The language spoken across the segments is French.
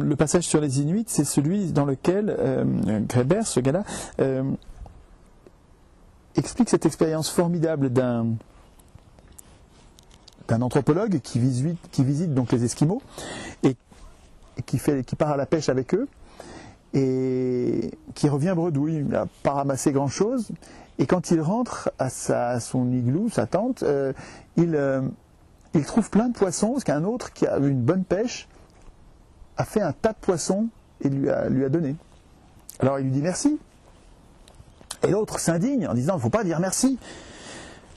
le passage sur les Inuits, c'est celui dans lequel Greber, ce gars-là, explique cette expérience formidable d'un anthropologue qui visite donc les Esquimaux et qui part à la pêche avec eux et qui revient bredouille. Il n'a pas ramassé grand-chose. Et quand il rentre à son igloo, sa tente, il trouve plein de poissons, parce qu'un autre qui a eu une bonne pêche a fait un tas de poissons et lui a donné. Alors il lui dit merci. Et l'autre s'indigne en disant « il ne faut pas dire merci ».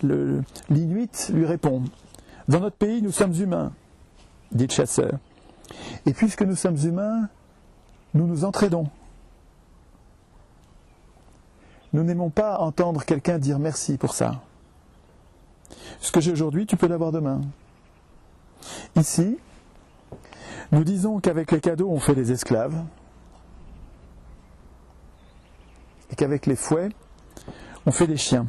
L'Inuit lui répond « dans notre pays, nous sommes humains », dit le chasseur. « Et puisque nous sommes humains, nous nous entraidons. Nous n'aimons pas entendre quelqu'un dire merci pour ça. Ce que j'ai aujourd'hui, tu peux l'avoir demain. Ici, nous disons qu'avec les cadeaux, on fait des esclaves, et qu'avec les fouets, on fait des chiens.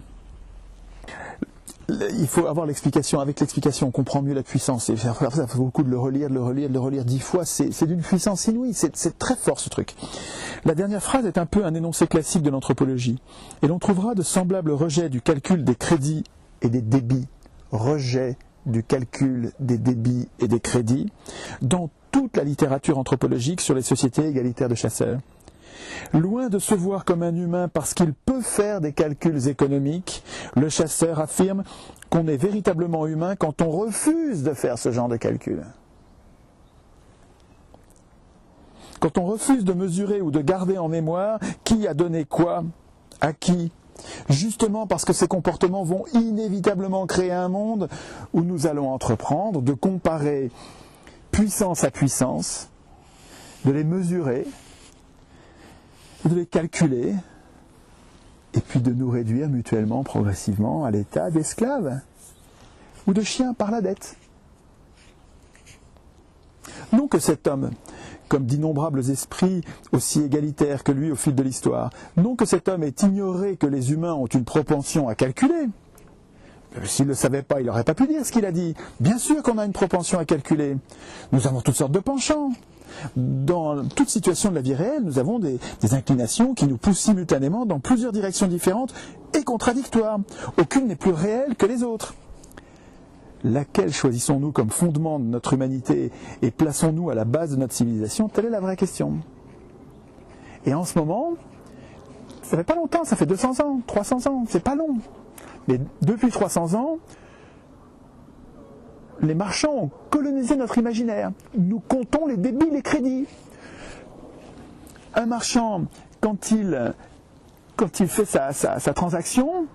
Il faut avoir l'explication. Avec l'explication, on comprend mieux la puissance. Et ça fait beaucoup de le relire 10 fois. C'est d'une puissance inouïe. C'est très fort, ce truc. La dernière phrase est un peu un énoncé classique de l'anthropologie. Et l'on trouvera de semblables rejets du calcul des crédits et des débits. Rejet du calcul des débits et des crédits dans toute la littérature anthropologique sur les sociétés égalitaires de chasseurs. Loin de se voir comme un humain parce qu'il peut faire des calculs économiques, le chasseur affirme qu'on est véritablement humain quand on refuse de faire ce genre de calcul. Quand on refuse de mesurer ou de garder en mémoire qui a donné quoi, à qui, justement parce que ces comportements vont inévitablement créer un monde où nous allons entreprendre de comparer puissance à puissance, de les mesurer, de les calculer, et puis de nous réduire mutuellement, progressivement, à l'état d'esclaves ou de chiens par la dette. Non que cet homme, comme d'innombrables esprits aussi égalitaires que lui au fil de l'histoire, non que cet homme ait ignoré que les humains ont une propension à calculer. S'il ne le savait pas, il n'aurait pas pu dire ce qu'il a dit. Bien sûr qu'on a une propension à calculer. Nous avons toutes sortes de penchants. Dans toute situation de la vie réelle, nous avons des inclinations qui nous poussent simultanément dans plusieurs directions différentes et contradictoires. Aucune n'est plus réelle que les autres. Laquelle choisissons-nous comme fondement de notre humanité et plaçons-nous à la base de notre civilisation? Telle est la vraie question. Et en ce moment, ça fait pas longtemps, ça fait 200 ans, 300 ans, c'est pas long. Mais depuis 300 ans, les marchands ont colonisé notre imaginaire. Nous comptons les débits, les crédits. Un marchand, quand il fait sa transaction,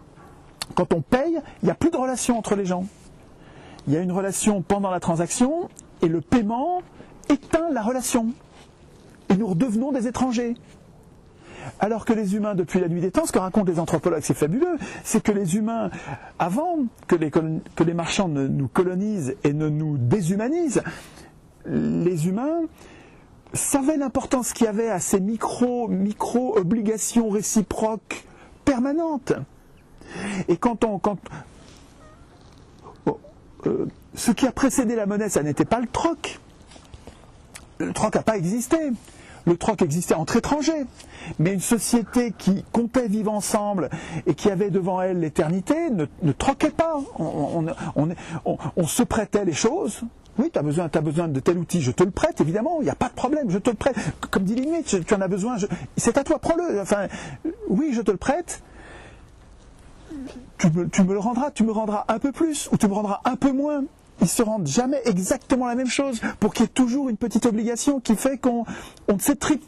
quand on paye, il n'y a plus de relation entre les gens. Il y a une relation pendant la transaction et le paiement éteint la relation. Et nous redevenons des étrangers. Alors que les humains, depuis la nuit des temps, ce que racontent les anthropologues, c'est fabuleux, c'est que les humains, avant que les marchands ne nous colonisent et ne nous déshumanisent, les humains savaient l'importance qu'il y avait à ces micro-obligations réciproques permanentes. Et ce qui a précédé la monnaie, ça n'était pas le troc. Le troc n'a pas existé. Le troc existait entre étrangers. Mais une société qui comptait vivre ensemble et qui avait devant elle l'éternité ne troquait pas. On se prêtait les choses. Oui, tu as besoin de tel outil, je te le prête, évidemment, il n'y a pas de problème, je te le prête. Comme dit l'Inuit, tu en as besoin, c'est à toi, prends-le. Enfin, oui, je te le prête. Tu me le rendras, tu me rendras un peu plus ou tu me rendras un peu moins. Ils ne se rendent jamais exactement la même chose pour qu'il y ait toujours une petite obligation qui fait qu'on ne s'étripe